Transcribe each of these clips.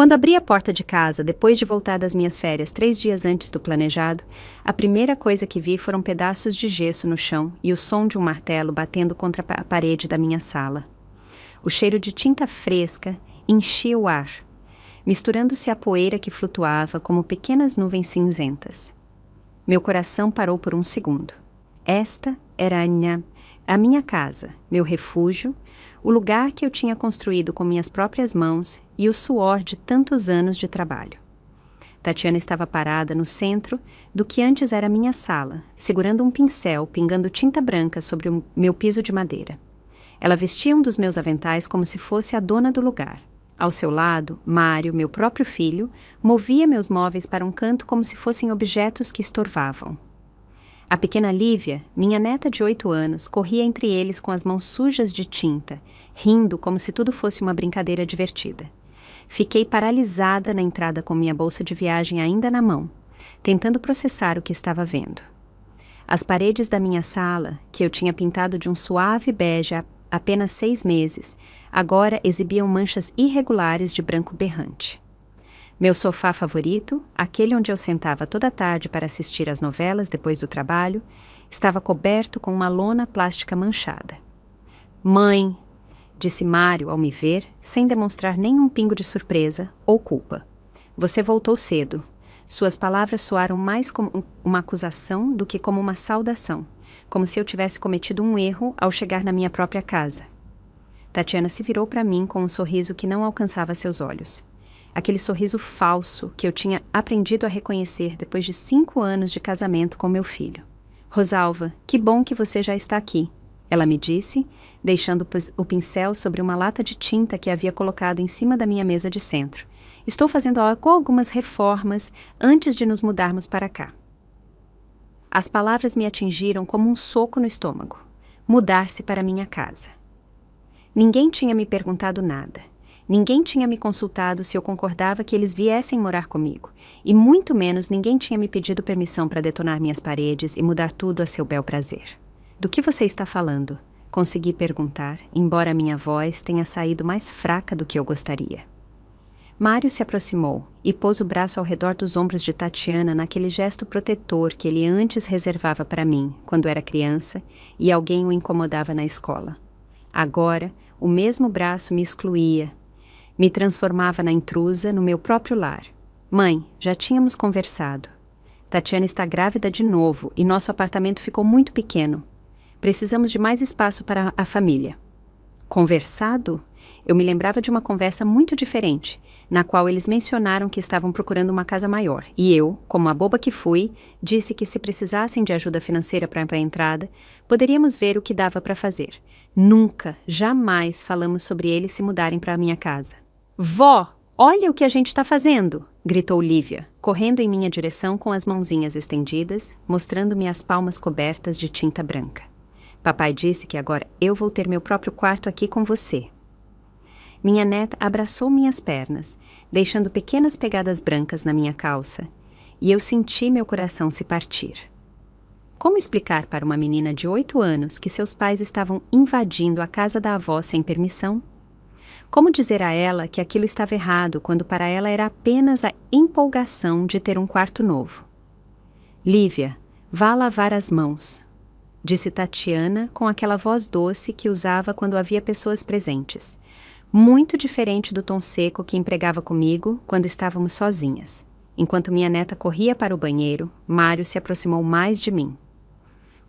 Quando abri a porta de casa, depois de voltar das minhas férias 3 dias antes do planejado, a primeira coisa que vi foram pedaços de gesso no chão e o som de um martelo batendo contra a parede da minha sala. O cheiro de tinta fresca enchia o ar, misturando-se à poeira que flutuava como pequenas nuvens cinzentas. Meu coração parou por um segundo. Esta era a minha casa, meu refúgio, o lugar que eu tinha construído com minhas próprias mãos e o suor de tantos anos de trabalho. Tatiana estava parada no centro do que antes era minha sala, segurando um pincel, pingando tinta branca sobre o meu piso de madeira. Ela vestia um dos meus aventais como se fosse a dona do lugar. Ao seu lado, Mário, meu próprio filho, movia meus móveis para um canto como se fossem objetos que estorvavam. A pequena Lívia, minha neta de 8 anos, corria entre eles com as mãos sujas de tinta, rindo como se tudo fosse uma brincadeira divertida. Fiquei paralisada na entrada com minha bolsa de viagem ainda na mão, tentando processar o que estava vendo. As paredes da minha sala, que eu tinha pintado de um suave bege há apenas 6 meses, agora exibiam manchas irregulares de branco berrante. Meu sofá favorito, aquele onde eu sentava toda tarde para assistir às novelas depois do trabalho, estava coberto com uma lona plástica manchada. "Mãe", disse Mário ao me ver, sem demonstrar nenhum pingo de surpresa ou culpa. "Você voltou cedo." Suas palavras soaram mais como uma acusação do que como uma saudação, como se eu tivesse cometido um erro ao chegar na minha própria casa. Tatiana se virou para mim com um sorriso que não alcançava seus olhos. Aquele sorriso falso que eu tinha aprendido a reconhecer depois de 5 anos de casamento com meu filho. "Rosalva, que bom que você já está aqui", ela me disse, deixando o pincel sobre uma lata de tinta que havia colocado em cima da minha mesa de centro. "Estou fazendo algumas reformas antes de nos mudarmos para cá." As palavras me atingiram como um soco no estômago. Mudar-se para minha casa. Ninguém tinha me perguntado nada. Ninguém tinha me consultado se eu concordava que eles viessem morar comigo, e muito menos ninguém tinha me pedido permissão para detonar minhas paredes e mudar tudo a seu bel prazer. "Do que você está falando?" consegui perguntar, embora minha voz tenha saído mais fraca do que eu gostaria. Mário se aproximou e pôs o braço ao redor dos ombros de Tatiana naquele gesto protetor que ele antes reservava para mim, quando era criança e alguém o incomodava na escola. Agora, o mesmo braço me excluía, me transformava na intrusa no meu próprio lar. "Mãe, já tínhamos conversado. Tatiana está grávida de novo e nosso apartamento ficou muito pequeno. Precisamos de mais espaço para a família." Conversado? Eu me lembrava de uma conversa muito diferente, na qual eles mencionaram que estavam procurando uma casa maior, e eu, como a boba que fui, disse que se precisassem de ajuda financeira para a entrada, poderíamos ver o que dava para fazer. Nunca, jamais falamos sobre eles se mudarem para a minha casa. "Vó, olha o que a gente está fazendo!" gritou Lívia, correndo em minha direção com as mãozinhas estendidas, mostrando-me as palmas cobertas de tinta branca. "Papai disse que agora eu vou ter meu próprio quarto aqui com você." Minha neta abraçou minhas pernas, deixando pequenas pegadas brancas na minha calça, e eu senti meu coração se partir. Como explicar para uma menina de 8 anos que seus pais estavam invadindo a casa da avó sem permissão? Como dizer a ela que aquilo estava errado quando para ela era apenas a empolgação de ter um quarto novo? "Lívia, vá lavar as mãos", disse Tatiana com aquela voz doce que usava quando havia pessoas presentes, muito diferente do tom seco que empregava comigo quando estávamos sozinhas. Enquanto minha neta corria para o banheiro, Mário se aproximou mais de mim.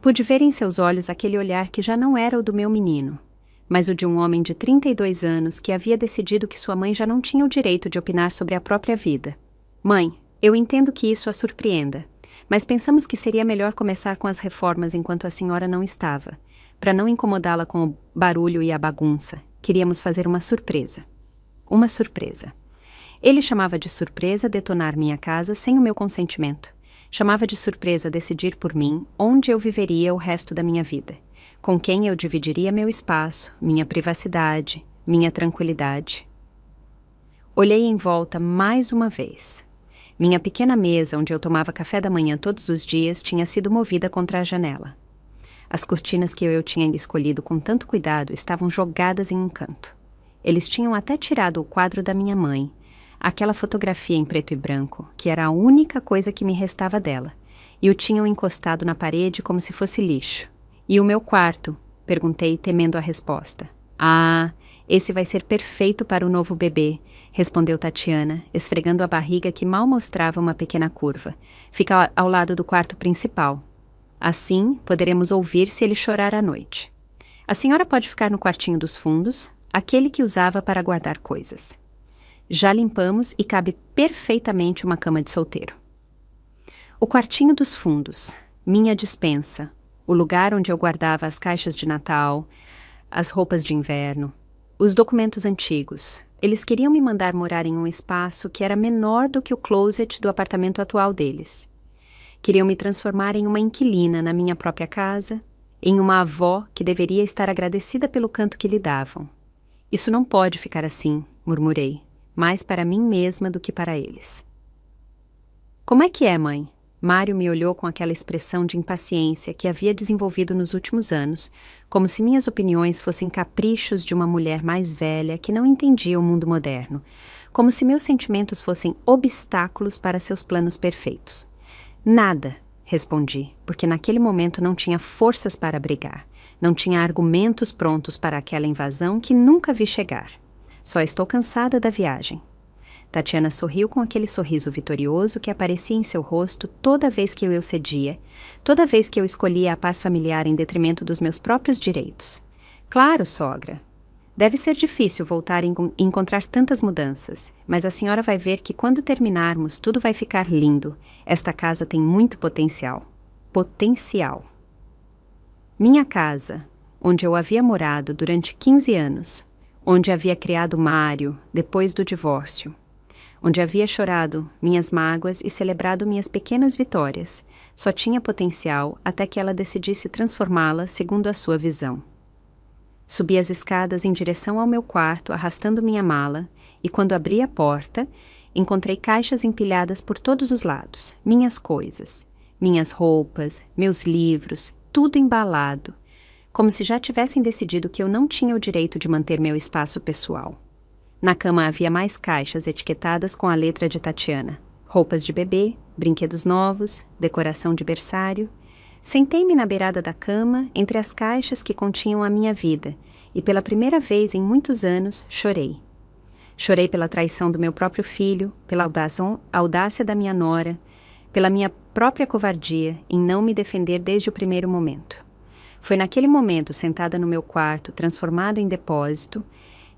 Pude ver em seus olhos aquele olhar que já não era o do meu menino, mas o de um homem de 32 anos que havia decidido que sua mãe já não tinha o direito de opinar sobre a própria vida. "Mãe, eu entendo que isso a surpreenda, mas pensamos que seria melhor começar com as reformas enquanto a senhora não estava, para não incomodá-la com o barulho e a bagunça. Queríamos fazer uma surpresa." Uma surpresa. Ele chamava de surpresa detonar minha casa sem o meu consentimento. Chamava de surpresa decidir por mim onde eu viveria o resto da minha vida, com quem eu dividiria meu espaço, minha privacidade, minha tranquilidade. Olhei em volta mais uma vez. Minha pequena mesa, onde eu tomava café da manhã todos os dias, tinha sido movida contra a janela. As cortinas que eu tinha escolhido com tanto cuidado estavam jogadas em um canto. Eles tinham até tirado o quadro da minha mãe, Aquela fotografia em preto e branco, que era a única coisa que me restava dela, e o tinham encostado na parede como se fosse lixo. E o meu quarto? Perguntei, temendo a resposta. Ah, esse vai ser perfeito para o novo bebê, respondeu Tatiana, esfregando a barriga que mal mostrava uma pequena curva. Fica ao lado do quarto principal. Assim, poderemos ouvir se ele chorar à noite. A senhora pode ficar no quartinho dos fundos, aquele que usava para guardar coisas. Já limpamos e cabe perfeitamente uma cama de solteiro. O quartinho dos fundos, minha despensa, o lugar onde eu guardava as caixas de Natal, as roupas de inverno, os documentos antigos. Eles queriam me mandar morar em um espaço que era menor do que o closet do apartamento atual deles. Queriam me transformar em uma inquilina na minha própria casa, em uma avó que deveria estar agradecida pelo canto que lhe davam. Isso não pode ficar assim, murmurei, mais para mim mesma do que para eles. Como é que é, mãe? Mário me olhou com aquela expressão de impaciência que havia desenvolvido nos últimos anos, como se minhas opiniões fossem caprichos de uma mulher mais velha que não entendia o mundo moderno, como se meus sentimentos fossem obstáculos para seus planos perfeitos. Nada, respondi, porque naquele momento não tinha forças para brigar, não tinha argumentos prontos para aquela invasão que nunca vi chegar. Só estou cansada da viagem. Tatiana sorriu com aquele sorriso vitorioso que aparecia em seu rosto toda vez que eu cedia, toda vez que eu escolhia a paz familiar em detrimento dos meus próprios direitos. Claro, sogra. Deve ser difícil voltar e encontrar tantas mudanças, mas a senhora vai ver que quando terminarmos tudo vai ficar lindo. Esta casa tem muito potencial. Potencial. Minha casa, onde eu havia morado durante 15 anos, onde havia criado Mário depois do divórcio, onde havia chorado minhas mágoas e celebrado minhas pequenas vitórias, só tinha potencial até que ela decidisse transformá-la segundo a sua visão. Subi as escadas em direção ao meu quarto, arrastando minha mala, e quando abri a porta, encontrei caixas empilhadas por todos os lados, minhas coisas, minhas roupas, meus livros, tudo embalado, como se já tivessem decidido que eu não tinha o direito de manter meu espaço pessoal. Na cama havia mais caixas etiquetadas com a letra de Tatiana. Roupas de bebê, brinquedos novos, decoração de berçário. Sentei-me na beirada da cama, entre as caixas que continham a minha vida, e pela primeira vez em muitos anos, chorei. Chorei pela traição do meu próprio filho, pela audácia da minha nora, pela minha própria covardia em não me defender desde o primeiro momento. Foi naquele momento, sentada no meu quarto, transformado em depósito,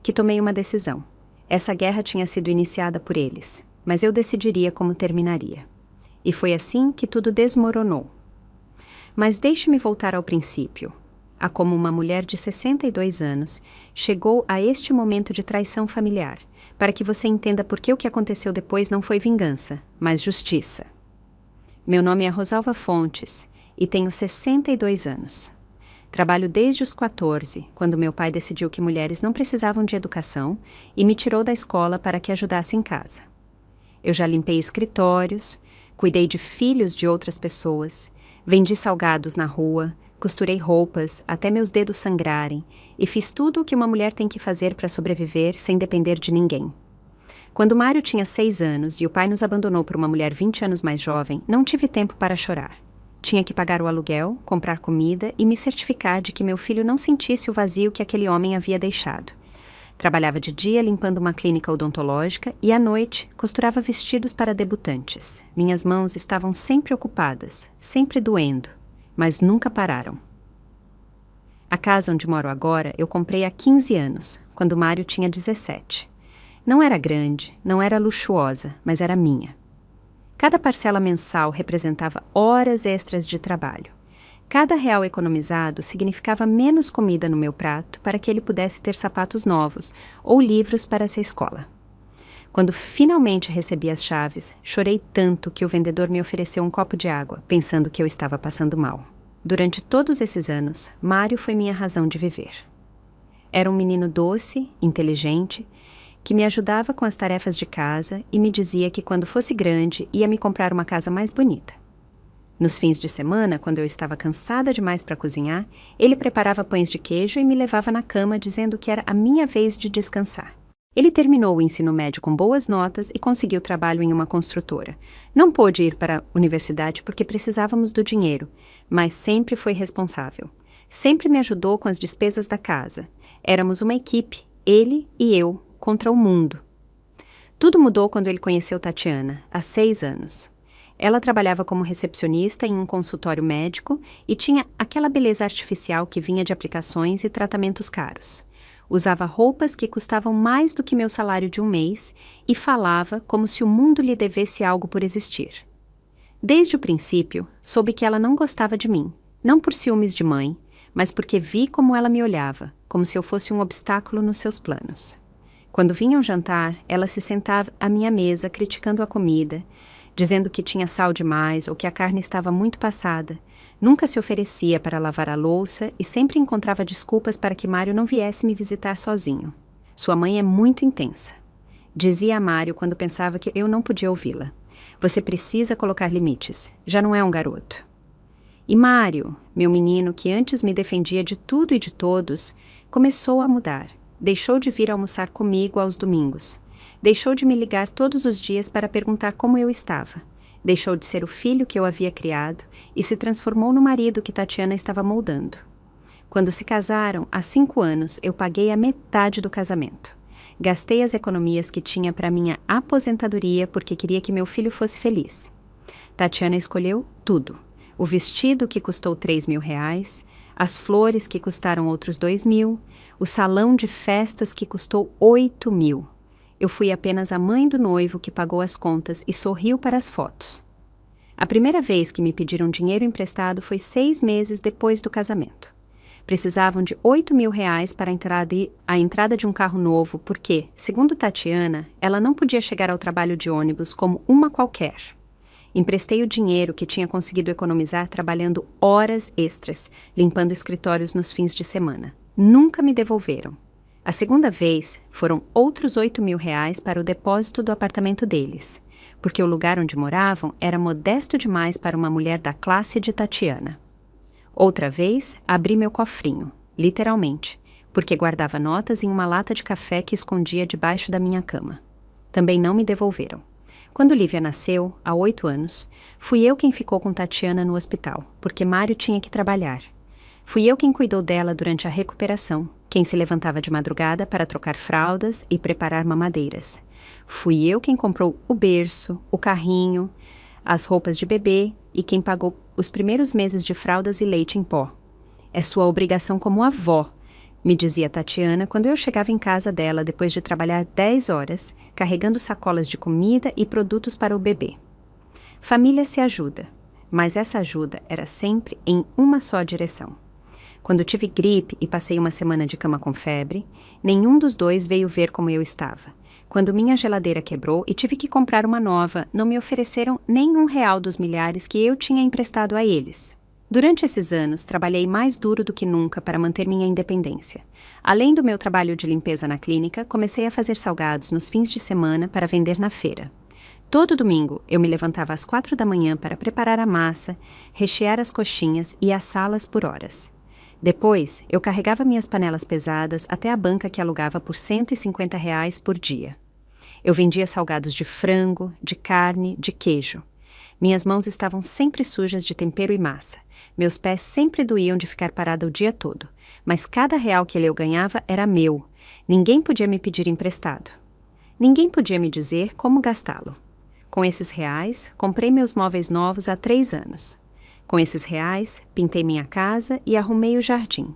que tomei uma decisão. Essa guerra tinha sido iniciada por eles, mas eu decidiria como terminaria. E foi assim que tudo desmoronou. Mas deixe-me voltar ao princípio, a como uma mulher de 62 anos chegou a este momento de traição familiar, para que você entenda por que o que aconteceu depois não foi vingança, mas justiça. Meu nome é Rosalva Fontes e tenho 62 anos. Trabalho desde os 14, quando meu pai decidiu que mulheres não precisavam de educação e me tirou da escola para que ajudasse em casa. Eu já limpei escritórios, cuidei de filhos de outras pessoas, vendi salgados na rua, costurei roupas até meus dedos sangrarem e fiz tudo o que uma mulher tem que fazer para sobreviver sem depender de ninguém. Quando Mário tinha 6 anos e o pai nos abandonou por uma mulher 20 anos mais jovem, não tive tempo para chorar. Tinha que pagar o aluguel, comprar comida e me certificar de que meu filho não sentisse o vazio que aquele homem havia deixado. Trabalhava de dia limpando uma clínica odontológica e à noite costurava vestidos para debutantes. Minhas mãos estavam sempre ocupadas, sempre doendo, mas nunca pararam. A casa onde moro agora eu comprei há 15 anos, quando Mário tinha 17. Não era grande, não era luxuosa, mas era minha. Cada parcela mensal representava horas extras de trabalho. Cada real economizado significava menos comida no meu prato para que ele pudesse ter sapatos novos ou livros para essa escola. Quando finalmente recebi as chaves, chorei tanto que o vendedor me ofereceu um copo de água, pensando que eu estava passando mal. Durante todos esses anos, Mário foi minha razão de viver. Era um menino doce, inteligente, que me ajudava com as tarefas de casa e me dizia que quando fosse grande ia me comprar uma casa mais bonita. Nos fins de semana, quando eu estava cansada demais para cozinhar, ele preparava pães de queijo e me levava na cama dizendo que era a minha vez de descansar. Ele terminou o ensino médio com boas notas e conseguiu trabalho em uma construtora. Não pôde ir para a universidade porque precisávamos do dinheiro, mas sempre foi responsável. Sempre me ajudou com as despesas da casa. Éramos uma equipe, ele e eu, contra o mundo. Tudo mudou quando ele conheceu Tatiana, há 6 anos. Ela trabalhava como recepcionista em um consultório médico e tinha aquela beleza artificial que vinha de aplicações e tratamentos caros. Usava roupas que custavam mais do que meu salário de um mês e falava como se o mundo lhe devesse algo por existir. Desde o princípio, soube que ela não gostava de mim, não por ciúmes de mãe, mas porque vi como ela me olhava, como se eu fosse um obstáculo nos seus planos. Quando vinham jantar, ela se sentava à minha mesa criticando a comida, dizendo que tinha sal demais ou que a carne estava muito passada. Nunca se oferecia para lavar a louça e sempre encontrava desculpas para que Mário não viesse me visitar sozinho. Sua mãe é muito intensa. Dizia a Mário quando pensava que eu não podia ouvi-la. Você precisa colocar limites. Já não é um garoto. E Mário, meu menino que antes me defendia de tudo e de todos, começou a mudar. Deixou de vir almoçar comigo aos domingos. Deixou de me ligar todos os dias para perguntar como eu estava. Deixou de ser o filho que eu havia criado e se transformou no marido que Tatiana estava moldando. Quando se casaram, há 5 anos, eu paguei a metade do casamento. Gastei as economias que tinha para minha aposentadoria porque queria que meu filho fosse feliz. Tatiana escolheu tudo. O vestido que custou R$3.000, as flores que custaram outros R$2.000, o salão de festas que custou R$8.000. Eu fui apenas a mãe do noivo que pagou as contas e sorriu para as fotos. A primeira vez que me pediram dinheiro emprestado foi 6 meses depois do casamento. Precisavam de R$8.000 para a entrada de um carro novo porque, segundo Tatiana, ela não podia chegar ao trabalho de ônibus como uma qualquer. Emprestei o dinheiro que tinha conseguido economizar trabalhando horas extras, limpando escritórios nos fins de semana. Nunca me devolveram. A segunda vez, foram outros R$8.000 para o depósito do apartamento deles, porque o lugar onde moravam era modesto demais para uma mulher da classe de Tatiana. Outra vez, abri meu cofrinho, literalmente, porque guardava notas em uma lata de café que escondia debaixo da minha cama. Também não me devolveram. Quando Lívia nasceu, há 8 anos, fui eu quem ficou com Tatiana no hospital, porque Mário tinha que trabalhar. Fui eu quem cuidou dela durante a recuperação, quem se levantava de madrugada para trocar fraldas e preparar mamadeiras. Fui eu quem comprou o berço, o carrinho, as roupas de bebê e quem pagou os primeiros meses de fraldas e leite em pó. É sua obrigação como avó, me dizia Tatiana quando eu chegava em casa dela depois de trabalhar 10 horas, carregando sacolas de comida e produtos para o bebê. Família se ajuda, mas essa ajuda era sempre em uma só direção. Quando tive gripe e passei uma semana de cama com febre, nenhum dos dois veio ver como eu estava. Quando minha geladeira quebrou e tive que comprar uma nova, não me ofereceram nem R$1 dos milhares que eu tinha emprestado a eles. Durante esses anos, trabalhei mais duro do que nunca para manter minha independência. Além do meu trabalho de limpeza na clínica, comecei a fazer salgados nos fins de semana para vender na feira. Todo domingo, eu me levantava às 4 da manhã para preparar a massa, rechear as coxinhas e assá-las por horas. Depois, eu carregava minhas panelas pesadas até a banca que alugava por R$150 por dia. Eu vendia salgados de frango, de carne, de queijo. Minhas mãos estavam sempre sujas de tempero e massa. Meus pés sempre doíam de ficar parada o dia todo. Mas cada R$1 que eu ganhava era meu. Ninguém podia me pedir emprestado. Ninguém podia me dizer como gastá-lo. Com esses R$, comprei meus móveis novos há 3 anos. Com esses R$, pintei minha casa e arrumei o jardim.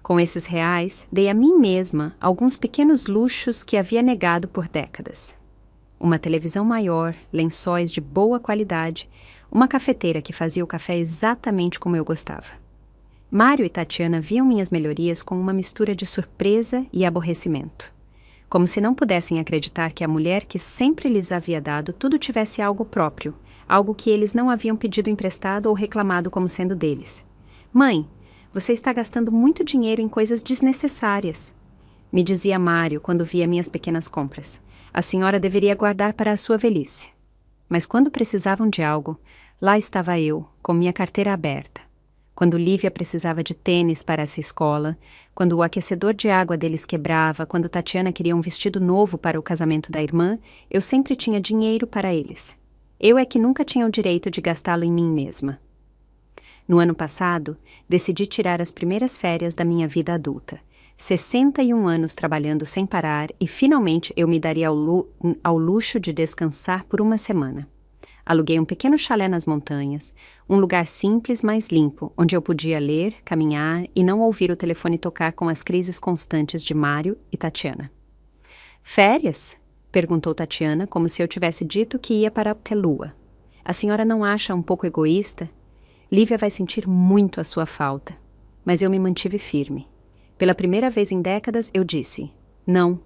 Com esses R$, dei a mim mesma alguns pequenos luxos que havia negado por décadas. Uma televisão maior, lençóis de boa qualidade, uma cafeteira que fazia o café exatamente como eu gostava. Mário e Tatiana viam minhas melhorias com uma mistura de surpresa e aborrecimento. Como se não pudessem acreditar que a mulher que sempre lhes havia dado tudo tivesse algo próprio, algo que eles não haviam pedido emprestado ou reclamado como sendo deles. Mãe, você está gastando muito dinheiro em coisas desnecessárias, me dizia Mário quando via minhas pequenas compras. A senhora deveria guardar para a sua velhice. Mas quando precisavam de algo, lá estava eu, com minha carteira aberta. quando Lívia precisava de tênis para essa escola, quando o aquecedor de água deles quebrava, quando Tatiana queria um vestido novo para o casamento da irmã, eu sempre tinha dinheiro para eles. Eu é que nunca tinha o direito de gastá-lo em mim mesma. No ano passado, decidi tirar as primeiras férias da minha vida adulta. 61 anos trabalhando sem parar e finalmente eu me daria ao luxo de descansar por uma semana. Aluguei um pequeno chalé nas montanhas, um lugar simples, mas limpo, onde eu podia ler, caminhar e não ouvir o telefone tocar com as crises constantes de Mário e Tatiana. Férias? Perguntou Tatiana, como se eu tivesse dito que ia para a Telua. A senhora não acha um pouco egoísta? Lívia vai sentir muito a sua falta. Mas eu me mantive firme. Pela primeira vez em décadas, eu disse, não.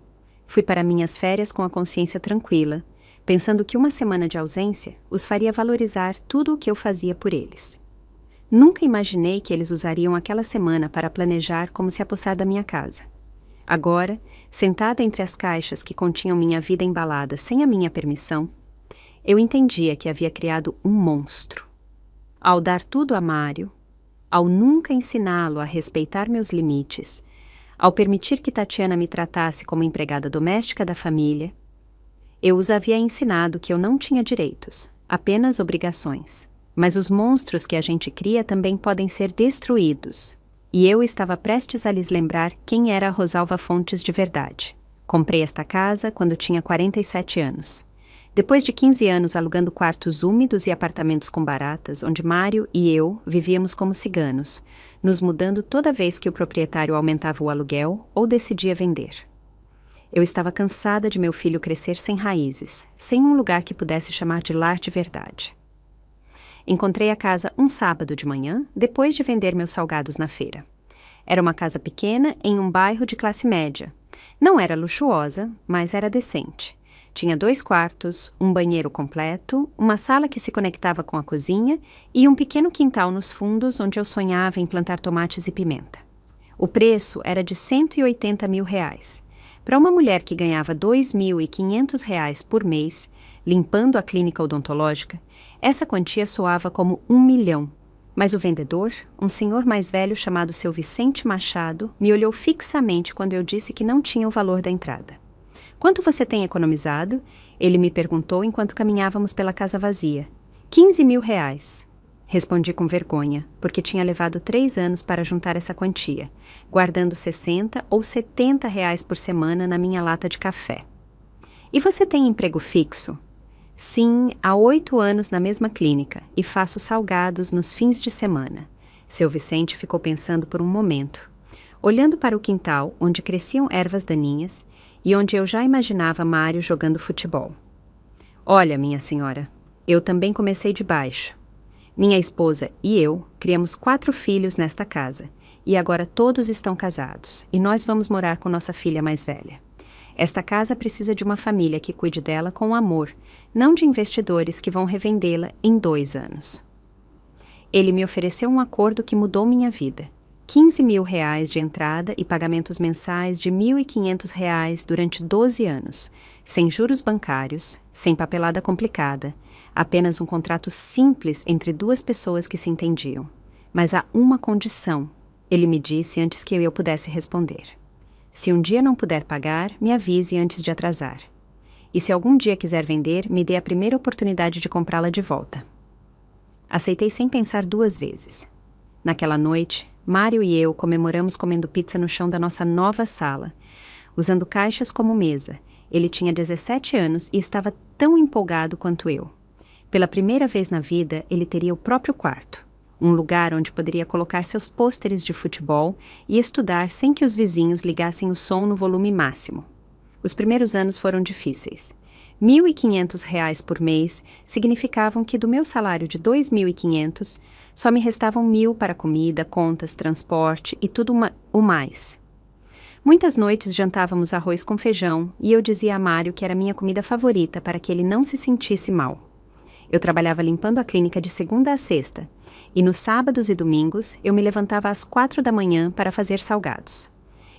Fui para minhas férias com a consciência tranquila, pensando que uma semana de ausência os faria valorizar tudo o que eu fazia por eles. Nunca imaginei que eles usariam aquela semana para planejar como se apossar da minha casa. Agora, sentada entre as caixas que continham minha vida embalada sem a minha permissão, eu entendia que havia criado um monstro. Ao dar tudo a Mário, ao nunca ensiná-lo a respeitar meus limites, ao permitir que Tatiana me tratasse como empregada doméstica da família, eu os havia ensinado que eu não tinha direitos, apenas obrigações. Mas os monstros que a gente cria também podem ser destruídos. E eu estava prestes a lhes lembrar quem era a Rosalva Fontes de verdade. Comprei esta casa quando tinha 47 anos. Depois de 15 anos alugando quartos úmidos e apartamentos com baratas, onde Mário e eu vivíamos como ciganos, nos mudando toda vez que o proprietário aumentava o aluguel ou decidia vender. Eu estava cansada de meu filho crescer sem raízes, sem um lugar que pudesse chamar de lar de verdade. Encontrei a casa um sábado de manhã, depois de vender meus salgados na feira. Era uma casa pequena em um bairro de classe média. Não era luxuosa, mas era decente. Tinha 2 quartos, um banheiro completo, uma sala que se conectava com a cozinha e um pequeno quintal nos fundos onde eu sonhava em plantar tomates e pimenta. O preço era de R$180 mil. Para uma mulher que ganhava R$2.500 por mês, limpando a clínica odontológica, essa quantia soava como 1 milhão. Mas o vendedor, um senhor mais velho chamado seu Vicente Machado, me olhou fixamente quando eu disse que não tinha o valor da entrada. Quanto você tem economizado? Ele me perguntou enquanto caminhávamos pela casa vazia. R$15 mil. Respondi com vergonha, porque tinha levado 3 anos para juntar essa quantia, guardando R$60 ou R$70 por semana na minha lata de café. E você tem emprego fixo? Sim, há 8 anos na mesma clínica e faço salgados nos fins de semana. Seu Vicente ficou pensando por um momento, olhando para o quintal onde cresciam ervas daninhas e onde eu já imaginava Mário jogando futebol. Olha, minha senhora, eu também comecei de baixo. Minha esposa e eu criamos 4 filhos nesta casa e agora todos estão casados e nós vamos morar com nossa filha mais velha. Esta casa precisa de uma família que cuide dela com amor, não de investidores que vão revendê-la em 2 anos. Ele me ofereceu um acordo que mudou minha vida. R$15 mil de entrada e pagamentos mensais de R$1.500 durante 12 anos, sem juros bancários, sem papelada complicada, apenas um contrato simples entre 2 pessoas que se entendiam. Mas há uma condição, ele me disse antes que eu pudesse responder. Se um dia não puder pagar, me avise antes de atrasar. E se algum dia quiser vender, me dê a primeira oportunidade de comprá-la de volta. Aceitei sem pensar 2 vezes. Naquela noite, Mário e eu comemoramos comendo pizza no chão da nossa nova sala, usando caixas como mesa. Ele tinha 17 anos e estava tão empolgado quanto eu. Pela primeira vez na vida, ele teria o próprio quarto. Um lugar onde poderia colocar seus pôsteres de futebol e estudar sem que os vizinhos ligassem o som no volume máximo. Os primeiros anos foram difíceis. R$1.500 por mês significavam que do meu salário de R$2.500, só me restavam 1.000 para comida, contas, transporte e tudo o mais. Muitas noites jantávamos arroz com feijão e eu dizia a Mário que era minha comida favorita para que ele não se sentisse mal. Eu trabalhava limpando a clínica de segunda a sexta, e nos sábados e domingos eu me levantava às 4 da manhã para fazer salgados.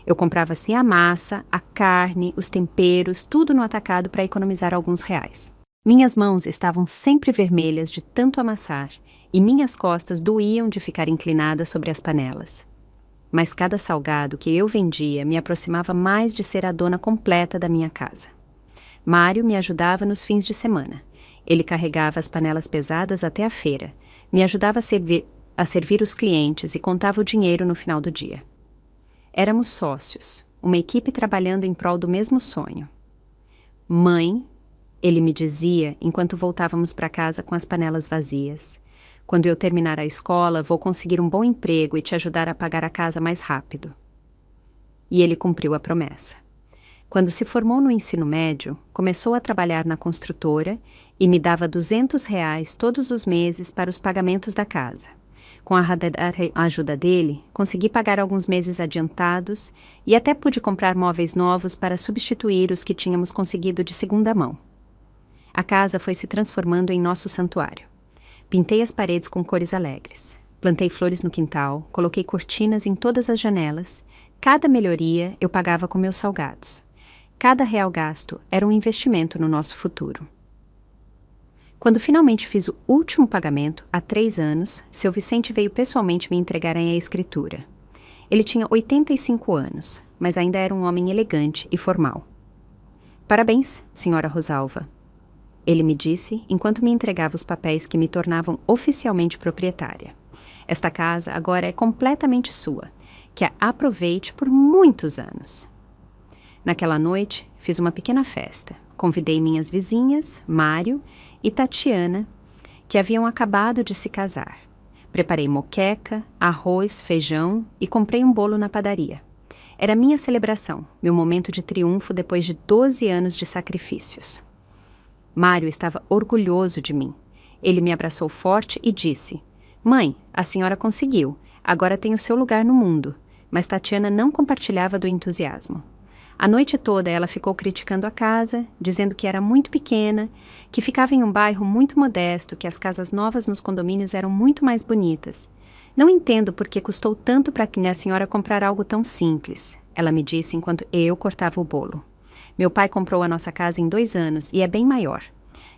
Eu comprava assim a massa, a carne, os temperos, tudo no atacado para economizar alguns reais. Minhas mãos estavam sempre vermelhas de tanto amassar, e minhas costas doíam de ficar inclinada sobre as panelas. Mas cada salgado que eu vendia me aproximava mais de ser a dona completa da minha casa. Mário me ajudava nos fins de semana. Ele carregava as panelas pesadas até a feira, me ajudava a servir os clientes e contava o dinheiro no final do dia. Éramos sócios, uma equipe trabalhando em prol do mesmo sonho. Mãe, ele me dizia enquanto voltávamos para casa com as panelas vazias. Quando eu terminar a escola, vou conseguir um bom emprego e te ajudar a pagar a casa mais rápido. E ele cumpriu a promessa. Quando se formou no ensino médio, começou a trabalhar na construtora e me dava R$ 200 todos os meses para os pagamentos da casa. Com a ajuda dele, consegui pagar alguns meses adiantados e até pude comprar móveis novos para substituir os que tínhamos conseguido de segunda mão. A casa foi se transformando em nosso santuário. Pintei as paredes com cores alegres. Plantei flores no quintal, coloquei cortinas em todas as janelas. Cada melhoria eu pagava com meus salgados. Cada real gasto era um investimento no nosso futuro. Quando finalmente fiz o último pagamento, há 3 anos, seu Vicente veio pessoalmente me entregar a escritura. Ele tinha 85 anos, mas ainda era um homem elegante e formal. Parabéns, senhora Rosalva. Ele me disse enquanto me entregava os papéis que me tornavam oficialmente proprietária. Esta casa agora é completamente sua, que a aproveite por muitos anos. Naquela noite, fiz uma pequena festa. Convidei minhas vizinhas, Mário e Tatiana, que haviam acabado de se casar. Preparei moqueca, arroz, feijão e comprei um bolo na padaria. Era minha celebração, meu momento de triunfo depois de 12 anos de sacrifícios. Mário estava orgulhoso de mim. Ele me abraçou forte e disse: "Mãe, a senhora conseguiu. Agora tem o seu lugar no mundo." Mas Tatiana não compartilhava do entusiasmo. A noite toda ela ficou criticando a casa, dizendo que era muito pequena, que ficava em um bairro muito modesto, que as casas novas nos condomínios eram muito mais bonitas. "Não entendo por que custou tanto para a senhora comprar algo tão simples", ela me disse enquanto eu cortava o bolo. "Meu pai comprou a nossa casa em 2 anos e é bem maior."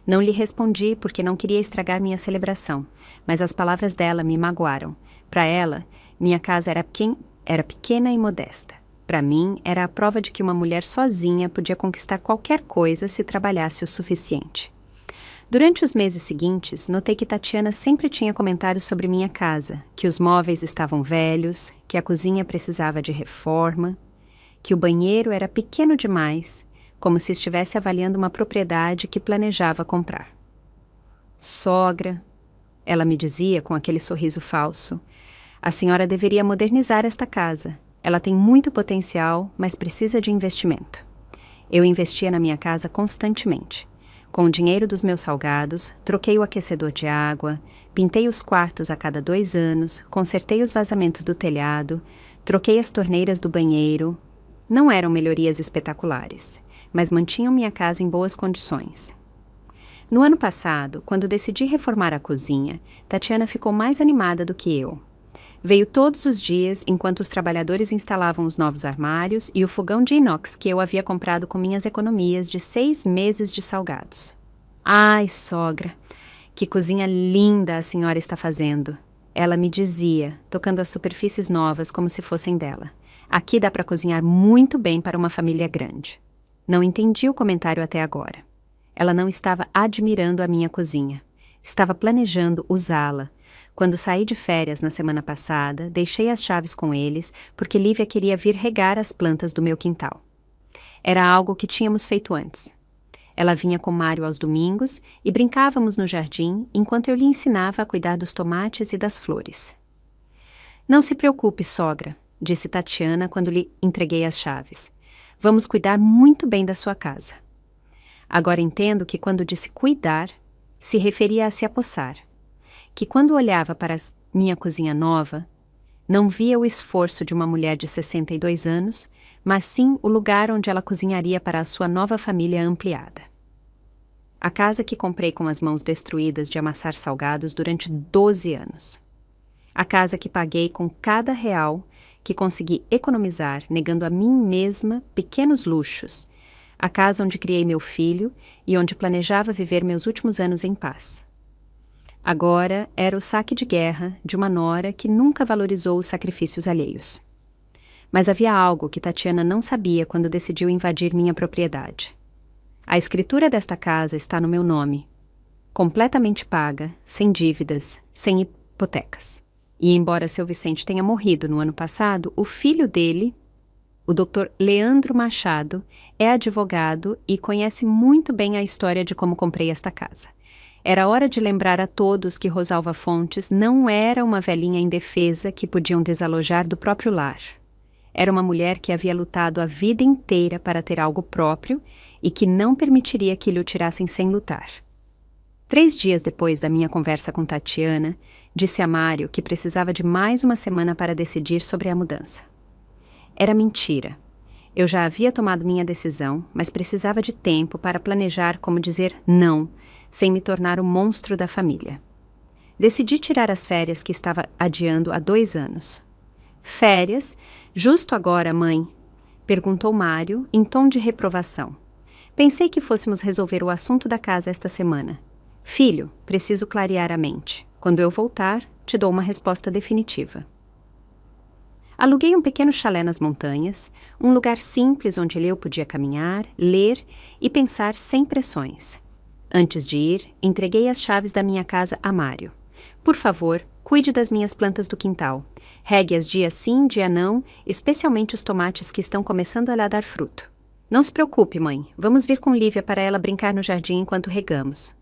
Não lhe respondi porque não queria estragar minha celebração, mas as palavras dela me magoaram. Para ela, minha casa era pequena e modesta. Para mim, era a prova de que uma mulher sozinha podia conquistar qualquer coisa se trabalhasse o suficiente. Durante os meses seguintes, notei que Tatiana sempre tinha comentários sobre minha casa, que os móveis estavam velhos, que a cozinha precisava de reforma, que o banheiro era pequeno demais, como se estivesse avaliando uma propriedade que planejava comprar. "Sogra", ela me dizia com aquele sorriso falso, "a senhora deveria modernizar esta casa. Ela tem muito potencial, mas precisa de investimento." Eu investia na minha casa constantemente. Com o dinheiro dos meus salgados, troquei o aquecedor de água, pintei os quartos a cada 2 anos, consertei os vazamentos do telhado, troquei as torneiras do banheiro. Não eram melhorias espetaculares, mas mantinham minha casa em boas condições. No ano passado, quando decidi reformar a cozinha, Tatiana ficou mais animada do que eu. Veio todos os dias enquanto os trabalhadores instalavam os novos armários e o fogão de inox que eu havia comprado com minhas economias de 6 meses de salgados. "Ai, sogra, que cozinha linda a senhora está fazendo", ela me dizia, tocando as superfícies novas como se fossem dela. "Aqui dá para cozinhar muito bem para uma família grande." Não entendi o comentário até agora. Ela não estava admirando a minha cozinha. Estava planejando usá-la. Quando saí de férias na semana passada, deixei as chaves com eles porque Lívia queria vir regar as plantas do meu quintal. Era algo que tínhamos feito antes. Ela vinha com Mário aos domingos e brincávamos no jardim enquanto eu lhe ensinava a cuidar dos tomates e das flores. "Não se preocupe, sogra", disse Tatiana quando lhe entreguei as chaves. "Vamos cuidar muito bem da sua casa." Agora entendo que quando disse cuidar, se referia a se apossar. Que quando olhava para minha cozinha nova, não via o esforço de uma mulher de 62 anos, mas sim o lugar onde ela cozinharia para a sua nova família ampliada. A casa que comprei com as mãos destruídas de amassar salgados durante 12 anos. A casa que paguei com cada real que consegui economizar, negando a mim mesma pequenos luxos. A casa onde criei meu filho e onde planejava viver meus últimos anos em paz. Agora era o saque de guerra de uma nora que nunca valorizou os sacrifícios alheios. Mas havia algo que Tatiana não sabia quando decidiu invadir minha propriedade. A escritura desta casa está no meu nome, completamente paga, sem dívidas, sem hipotecas. E embora seu Vicente tenha morrido no ano passado, o filho dele, o Dr. Leandro Machado, é advogado e conhece muito bem a história de como comprei esta casa. Era hora de lembrar a todos que Rosalva Fontes não era uma velhinha indefesa que podiam desalojar do próprio lar. Era uma mulher que havia lutado a vida inteira para ter algo próprio e que não permitiria que lhe o tirassem sem lutar. 3 dias depois da minha conversa com Tatiana, disse a Mário que precisava de mais uma semana para decidir sobre a mudança. Era mentira. Eu já havia tomado minha decisão, mas precisava de tempo para planejar como dizer não, sem me tornar o monstro da família. Decidi tirar as férias que estava adiando há 2 anos. Férias? Justo agora, mãe? Perguntou Mário, em tom de reprovação. Pensei que fôssemos resolver o assunto da casa esta semana. Filho, preciso clarear a mente. Quando eu voltar, te dou uma resposta definitiva. Aluguei um pequeno chalé nas montanhas, um lugar simples onde eu podia caminhar, ler e pensar sem pressões. Antes de ir, entreguei as chaves da minha casa a Mário. Por favor, cuide das minhas plantas do quintal. Regue-as dia sim, dia não, especialmente os tomates que estão começando a dar fruto. Não se preocupe, mãe. Vamos vir com Lívia para ela brincar no jardim enquanto regamos.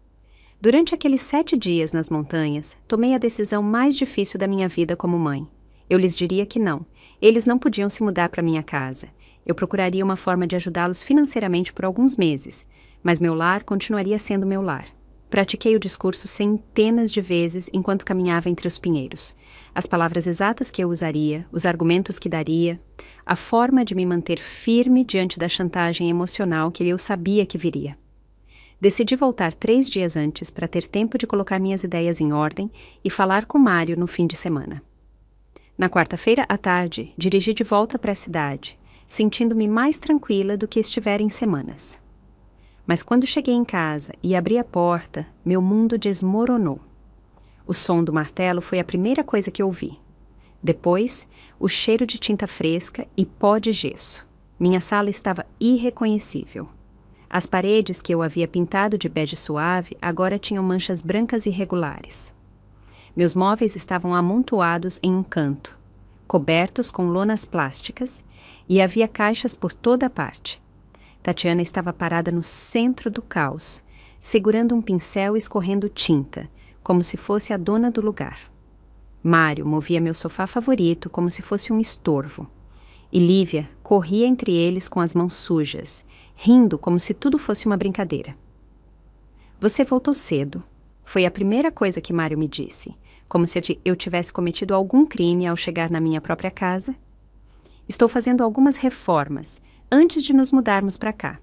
Durante aqueles 7 dias nas montanhas, tomei a decisão mais difícil da minha vida como mãe. Eu lhes diria que não. Eles não podiam se mudar para minha casa. Eu procuraria uma forma de ajudá-los financeiramente por alguns meses, mas meu lar continuaria sendo meu lar. Pratiquei o discurso centenas de vezes enquanto caminhava entre os pinheiros. As palavras exatas que eu usaria, os argumentos que daria, a forma de me manter firme diante da chantagem emocional que eu sabia que viria. Decidi voltar 3 dias antes para ter tempo de colocar minhas ideias em ordem e falar com Mário no fim de semana. Na quarta-feira à tarde, dirigi de volta para a cidade, sentindo-me mais tranquila do que estivera em semanas. Mas quando cheguei em casa e abri a porta, meu mundo desmoronou. O som do martelo foi a primeira coisa que ouvi. Depois, o cheiro de tinta fresca e pó de gesso. Minha sala estava irreconhecível. As paredes que eu havia pintado de bege suave agora tinham manchas brancas irregulares. Meus móveis estavam amontoados em um canto, cobertos com lonas plásticas, e havia caixas por toda a parte. Tatiana estava parada no centro do caos, segurando um pincel e escorrendo tinta, como se fosse a dona do lugar. Mário movia meu sofá favorito como se fosse um estorvo. E Lívia corria entre eles com as mãos sujas, rindo como se tudo fosse uma brincadeira. Você voltou cedo. Foi a primeira coisa que Mário me disse, como se eu tivesse cometido algum crime ao chegar na minha própria casa. Estou fazendo algumas reformas antes de nos mudarmos para cá,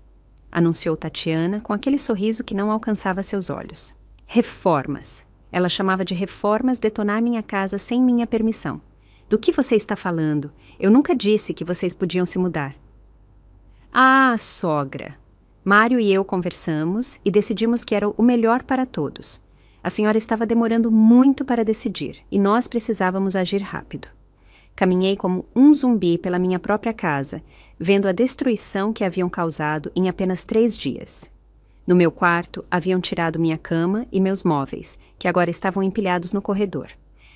anunciou Tatiana com aquele sorriso que não alcançava seus olhos. Reformas. Ela chamava de reformas detonar minha casa sem minha permissão. Do que você está falando? Eu nunca disse que vocês podiam se mudar. Ah, sogra. Mário e eu conversamos e decidimos que era o melhor para todos. A senhora estava demorando muito para decidir e nós precisávamos agir rápido. Caminhei como um zumbi pela minha própria casa, vendo a destruição que haviam causado em apenas 3 dias. No meu quarto, haviam tirado minha cama e meus móveis, que agora estavam empilhados no corredor.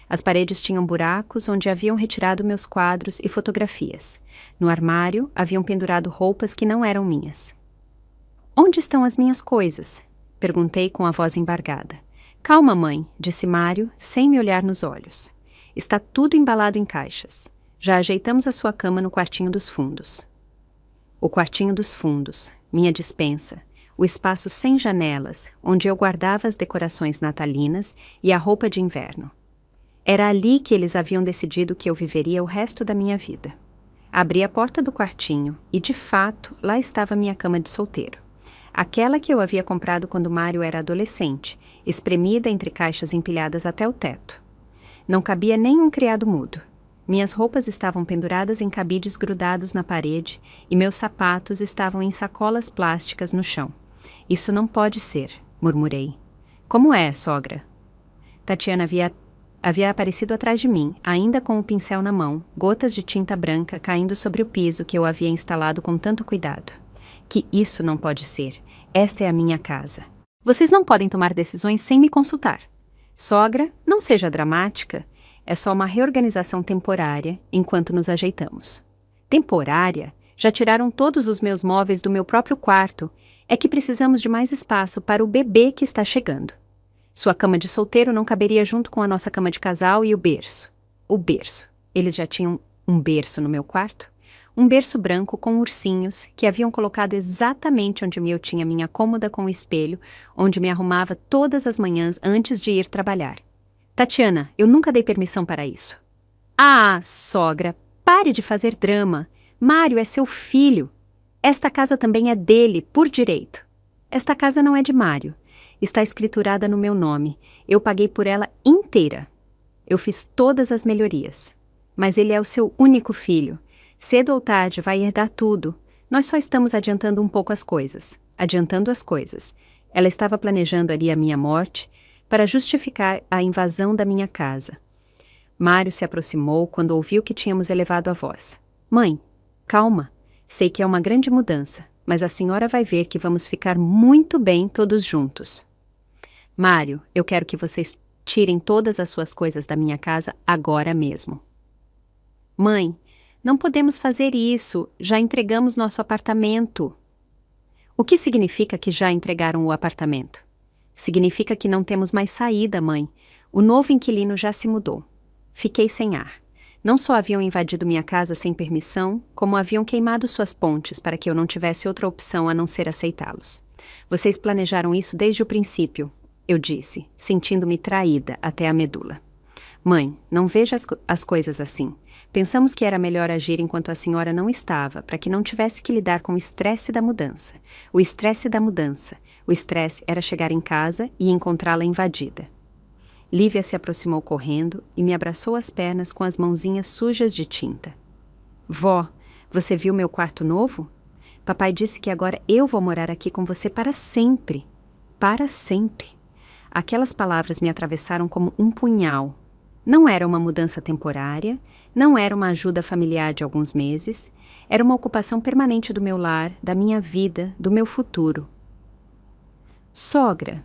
As paredes tinham buracos onde haviam retirado meus quadros e fotografias. No armário, haviam pendurado roupas que não eram minhas. Onde estão as minhas coisas? Perguntei com a voz embargada. Calma, mãe, disse Mário, sem me olhar nos olhos. Está tudo embalado em caixas. Já ajeitamos a sua cama no quartinho dos fundos. O quartinho dos fundos, minha despensa, o espaço sem janelas, onde eu guardava as decorações natalinas e a roupa de inverno. Era ali que eles haviam decidido que eu viveria o resto da minha vida. Abri a porta do quartinho e, de fato, lá estava minha cama de solteiro. Aquela que eu havia comprado quando Mário era adolescente, espremida entre caixas empilhadas até o teto. Não cabia nem um criado mudo. Minhas roupas estavam penduradas em cabides grudados na parede e meus sapatos estavam em sacolas plásticas no chão. Isso não pode ser, murmurei. Como é, sogra? Tatiana havia aparecido atrás de mim, ainda com o pincel na mão, gotas de tinta branca caindo sobre o piso que eu havia instalado com tanto cuidado. Que isso não pode ser. Esta é a minha casa. Vocês não podem tomar decisões sem me consultar. Sogra, não seja dramática. É só uma reorganização temporária, enquanto nos ajeitamos. Temporária? Já tiraram todos os meus móveis do meu próprio quarto. É que precisamos de mais espaço para o bebê que está chegando. Sua cama de solteiro não caberia junto com a nossa cama de casal e o berço. O berço. Eles já tinham um berço no meu quarto? Um berço branco com ursinhos que haviam colocado exatamente onde eu tinha minha cômoda com o espelho, onde me arrumava todas as manhãs antes de ir trabalhar. Tatiana, eu nunca dei permissão para isso. Ah, sogra, pare de fazer drama. Mário é seu filho. Esta casa também é dele, por direito. Esta casa não é de Mário. Está escriturada no meu nome. Eu paguei por ela inteira. Eu fiz todas as melhorias. Mas ele é o seu único filho. Cedo ou tarde vai herdar tudo. Nós só estamos adiantando um pouco as coisas. Adiantando as coisas. Ela estava planejando ali a minha morte para justificar a invasão da minha casa. Mário se aproximou quando ouviu que tínhamos elevado a voz. Mãe, calma. Sei que é uma grande mudança, mas a senhora vai ver que vamos ficar muito bem todos juntos. Mário, eu quero que vocês tirem todas as suas coisas da minha casa agora mesmo. Mãe, não podemos fazer isso. Já entregamos nosso apartamento. O que significa que já entregaram o apartamento? Significa que não temos mais saída, mãe. O novo inquilino já se mudou. Fiquei sem ar. Não só haviam invadido minha casa sem permissão, como haviam queimado suas pontes para que eu não tivesse outra opção a não ser aceitá-los. Vocês planejaram isso desde o princípio, eu disse, sentindo-me traída até a medula. Mãe, não veja as coisas assim. Pensamos que era melhor agir enquanto a senhora não estava, para que não tivesse que lidar com o estresse da mudança. O estresse da mudança. O estresse era chegar em casa e encontrá-la invadida. Lívia se aproximou correndo e me abraçou as pernas com as mãozinhas sujas de tinta. Vó, você viu meu quarto novo? Papai disse que agora eu vou morar aqui com você para sempre. Para sempre. Aquelas palavras me atravessaram como um punhal. Não era uma mudança temporária, não era uma ajuda familiar de alguns meses, era uma ocupação permanente do meu lar, da minha vida, do meu futuro. Sogra,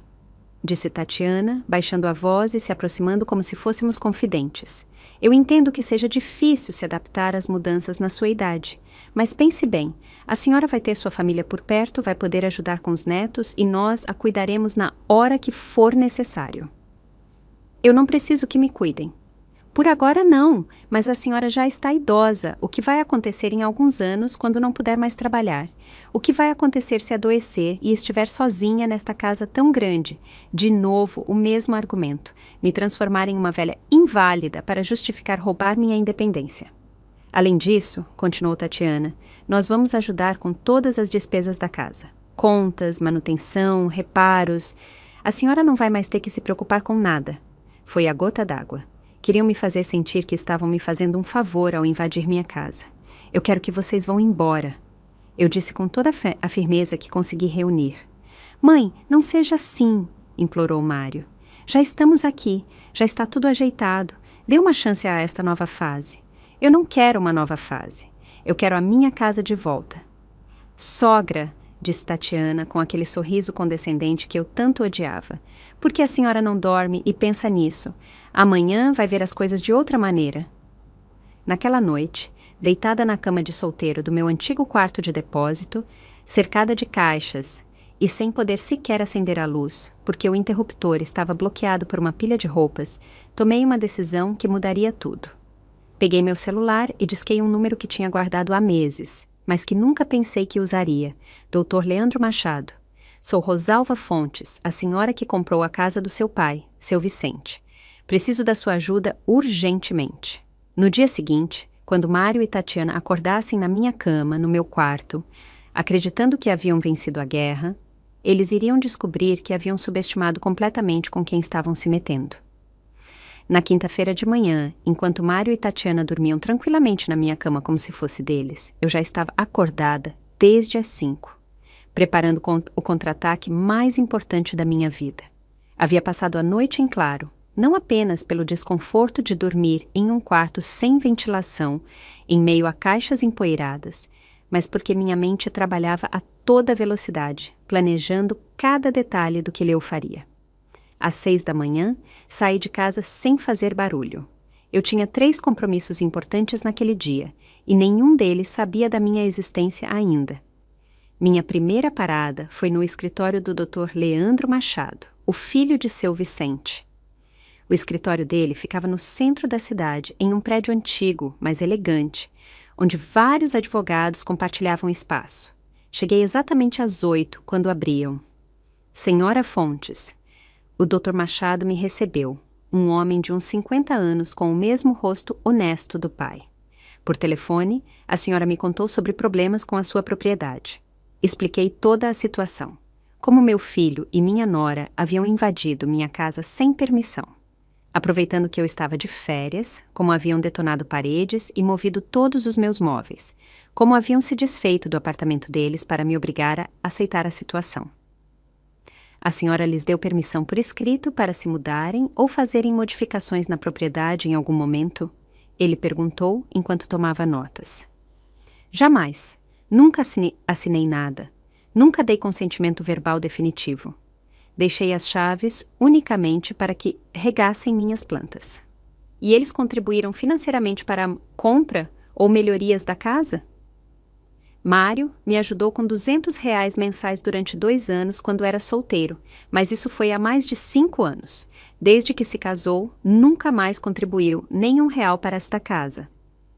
disse Tatiana, baixando a voz e se aproximando como se fôssemos confidentes. Eu entendo que seja difícil se adaptar às mudanças na sua idade, mas pense bem, a senhora vai ter sua família por perto, vai poder ajudar com os netos e nós a cuidaremos na hora que for necessário. Eu não preciso que me cuidem. Por agora não, mas a senhora já está idosa. O que vai acontecer em alguns anos quando não puder mais trabalhar? O que vai acontecer se adoecer e estiver sozinha nesta casa tão grande? De novo, o mesmo argumento. Me transformar em uma velha inválida para justificar roubar minha independência. Além disso, continuou Tatiana, nós vamos ajudar com todas as despesas da casa. Contas, manutenção, reparos. A senhora não vai mais ter que se preocupar com nada. Foi a gota d'água. Queriam me fazer sentir que estavam me fazendo um favor ao invadir minha casa. Eu quero que vocês vão embora. Eu disse com toda a firmeza que consegui reunir. Mãe, não seja assim, implorou Mário. Já estamos aqui, já está tudo ajeitado. Dê uma chance a esta nova fase. Eu não quero uma nova fase. Eu quero a minha casa de volta. Sogra, disse Tatiana com aquele sorriso condescendente que eu tanto odiava. Por que a senhora não dorme e pensa nisso? Amanhã vai ver as coisas de outra maneira. Naquela noite, deitada na cama de solteiro do meu antigo quarto de depósito, cercada de caixas e sem poder sequer acender a luz, porque o interruptor estava bloqueado por uma pilha de roupas, tomei uma decisão que mudaria tudo. Peguei meu celular e disquei um número que tinha guardado há meses, mas que nunca pensei que usaria, Dr. Leandro Machado. Sou Rosalva Fontes, a senhora que comprou a casa do seu pai, seu Vicente. Preciso da sua ajuda urgentemente. No dia seguinte, quando Mário e Tatiana acordassem na minha cama, no meu quarto, acreditando que haviam vencido a guerra, eles iriam descobrir que haviam subestimado completamente com quem estavam se metendo. Na quinta-feira de manhã, enquanto Mário e Tatiana dormiam tranquilamente na minha cama como se fosse deles, eu já estava acordada desde as 5, preparando o contra-ataque mais importante da minha vida. Havia passado a noite em claro, não apenas pelo desconforto de dormir em um quarto sem ventilação, em meio a caixas empoeiradas, mas porque minha mente trabalhava a toda velocidade, planejando cada detalhe do que eu faria. Às 6 da manhã, saí de casa sem fazer barulho. Eu tinha 3 compromissos importantes naquele dia, e nenhum deles sabia da minha existência ainda. Minha primeira parada foi no escritório do Dr. Leandro Machado, o filho de seu Vicente. O escritório dele ficava no centro da cidade, em um prédio antigo, mas elegante, onde vários advogados compartilhavam espaço. Cheguei exatamente às 8, quando abriam. Senhora Fontes, o Dr. Machado me recebeu, um homem de uns 50 anos com o mesmo rosto honesto do pai. Por telefone, a senhora me contou sobre problemas com a sua propriedade. Expliquei toda a situação. Como meu filho e minha nora haviam invadido minha casa sem permissão. Aproveitando que eu estava de férias, como haviam detonado paredes e movido todos os meus móveis, como haviam se desfeito do apartamento deles para me obrigar a aceitar a situação. A senhora lhes deu permissão por escrito para se mudarem ou fazerem modificações na propriedade em algum momento? Ele perguntou enquanto tomava notas. Jamais. Nunca assinei nada. Nunca dei consentimento verbal definitivo. Deixei as chaves unicamente para que regassem minhas plantas. E eles contribuíram financeiramente para a compra ou melhorias da casa? Mário me ajudou com R$ 200 mensais durante 2 anos quando era solteiro, mas isso foi há mais de 5 anos. Desde que se casou, nunca mais contribuiu nem R$ 1 para esta casa.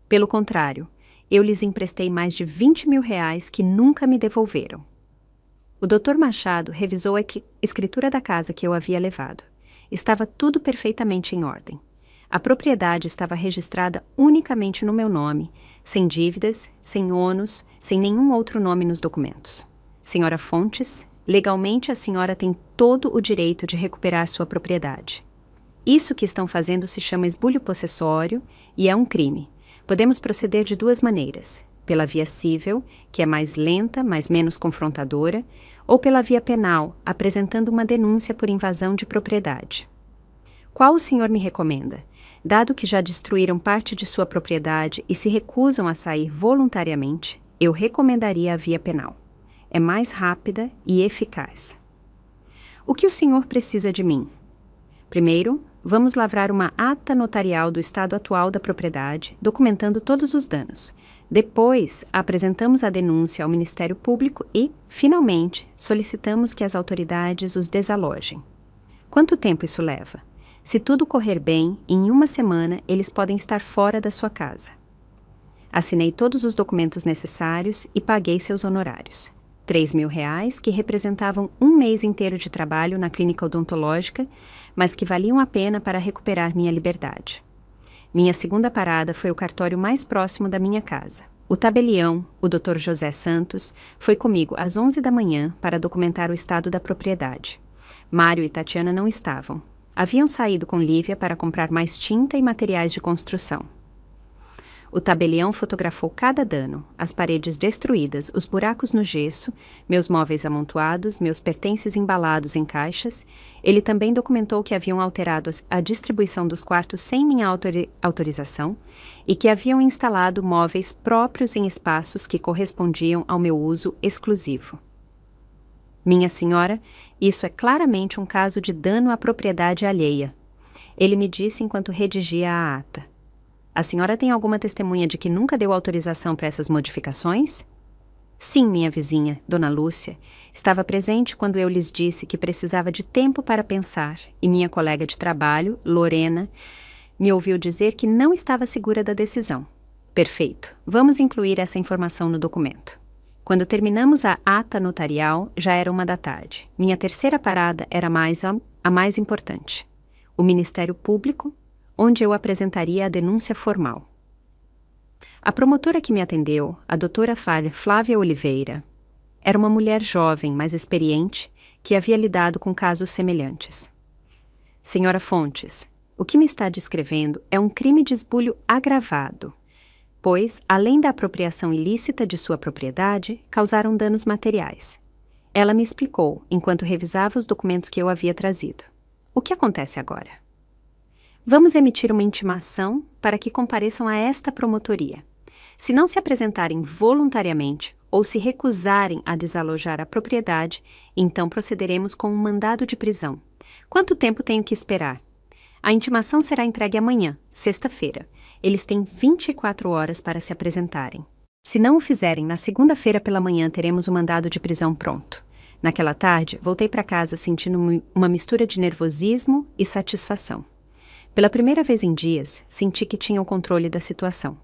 Pelo contrário, eu lhes emprestei mais de R$ 20.000 que nunca me devolveram. O Dr. Machado revisou a escritura da casa que eu havia levado. Estava tudo perfeitamente em ordem. A propriedade estava registrada unicamente no meu nome, sem dívidas, sem ônus, sem nenhum outro nome nos documentos. Senhora Fontes, legalmente a senhora tem todo o direito de recuperar sua propriedade. Isso que estão fazendo se chama esbulho possessório e é um crime. Podemos proceder de 2 maneiras. Pela via civil, que é mais lenta, mas menos confrontadora, ou pela via penal, apresentando uma denúncia por invasão de propriedade. Qual o senhor me recomenda? Dado que já destruíram parte de sua propriedade e se recusam a sair voluntariamente, eu recomendaria a via penal. É mais rápida e eficaz. O que o senhor precisa de mim? Primeiro, vamos lavrar uma ata notarial do estado atual da propriedade, documentando todos os danos. Depois, apresentamos a denúncia ao Ministério Público e, finalmente, solicitamos que as autoridades os desalojem. Quanto tempo isso leva? Se tudo correr bem, em 1 semana eles podem estar fora da sua casa. Assinei todos os documentos necessários e paguei seus honorários. R$ 3.000, que representavam 1 mês inteiro de trabalho na clínica odontológica, mas que valiam a pena para recuperar minha liberdade. Minha segunda parada foi o cartório mais próximo da minha casa. O tabelião, o Dr. José Santos, foi comigo às 11 da manhã para documentar o estado da propriedade. Mário e Tatiana não estavam. Haviam saído com Lívia para comprar mais tinta e materiais de construção. O tabelião fotografou cada dano, as paredes destruídas, os buracos no gesso, meus móveis amontoados, meus pertences embalados em caixas. Ele também documentou que haviam alterado a distribuição dos quartos sem minha autorização e que haviam instalado móveis próprios em espaços que correspondiam ao meu uso exclusivo. Minha senhora, isso é claramente um caso de dano à propriedade alheia. Ele me disse enquanto redigia a ata. A senhora tem alguma testemunha de que nunca deu autorização para essas modificações? Sim, minha vizinha, Dona Lúcia, estava presente quando eu lhes disse que precisava de tempo para pensar, e minha colega de trabalho, Lorena, me ouviu dizer que não estava segura da decisão. Perfeito, vamos incluir essa informação no documento. Quando terminamos a ata notarial, já era 1 da tarde. Minha terceira parada era a mais importante. O Ministério Público, onde eu apresentaria a denúncia formal. A promotora que me atendeu, a doutora Flávia Oliveira, era uma mulher jovem, mas experiente, que havia lidado com casos semelhantes. Senhora Fontes, o que me está descrevendo é um crime de esbulho agravado, pois, além da apropriação ilícita de sua propriedade, causaram danos materiais. Ela me explicou, enquanto revisava os documentos que eu havia trazido. O que acontece agora? Vamos emitir uma intimação para que compareçam a esta promotoria. Se não se apresentarem voluntariamente ou se recusarem a desalojar a propriedade, então procederemos com um mandado de prisão. Quanto tempo tenho que esperar? A intimação será entregue amanhã, sexta-feira. Eles têm 24 horas para se apresentarem. Se não o fizerem, na segunda-feira pela manhã teremos o mandado de prisão pronto. Naquela tarde, voltei para casa sentindo uma mistura de nervosismo e satisfação. Pela primeira vez em dias, senti que tinha o controle da situação.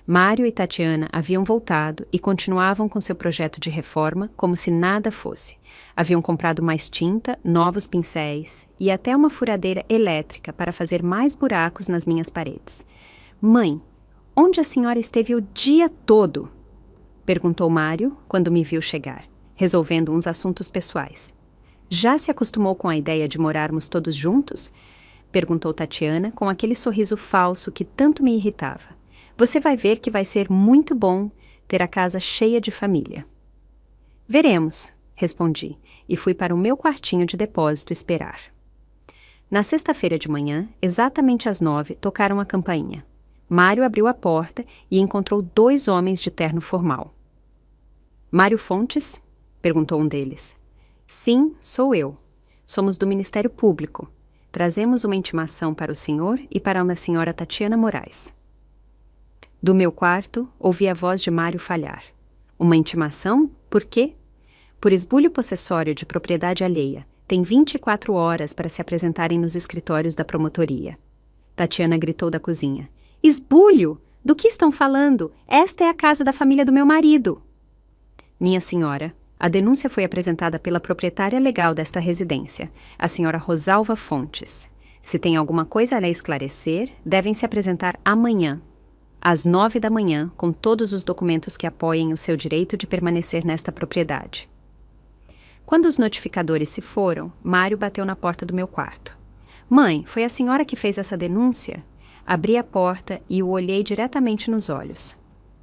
Mário e Tatiana haviam voltado e continuavam com seu projeto de reforma como se nada fosse. Haviam comprado mais tinta, novos pincéis e até uma furadeira elétrica para fazer mais buracos nas minhas paredes. Mãe, onde a senhora esteve o dia todo? Perguntou Mário quando me viu chegar, resolvendo uns assuntos pessoais. Já se acostumou com a ideia de morarmos todos juntos? Perguntou Tatiana com aquele sorriso falso que tanto me irritava. Você vai ver que vai ser muito bom ter a casa cheia de família. Veremos, respondi, e fui para o meu quartinho de depósito esperar. Na sexta-feira de manhã, exatamente às 9, tocaram a campainha. Mário abriu a porta e encontrou 2 homens de terno formal. Mário Fontes? Perguntou um deles. Sim, sou eu. Somos do Ministério Público. Trazemos uma intimação para o senhor e para a senhora Tatiana Moraes. Do meu quarto, ouvi a voz de Mário falhar. Uma intimação? Por quê? Por esbulho possessório de propriedade alheia. Tem 24 horas para se apresentarem nos escritórios da promotoria. Tatiana gritou da cozinha. Esbulho? Do que estão falando? Esta é a casa da família do meu marido. Minha senhora, a denúncia foi apresentada pela proprietária legal desta residência, a senhora Rosalva Fontes. Se tem alguma coisa a esclarecer, devem se apresentar amanhã, às 9 da manhã, com todos os documentos que apoiem o seu direito de permanecer nesta propriedade. Quando os notificadores se foram, Mário bateu na porta do meu quarto. Mãe, foi a senhora que fez essa denúncia? Abri a porta e o olhei diretamente nos olhos.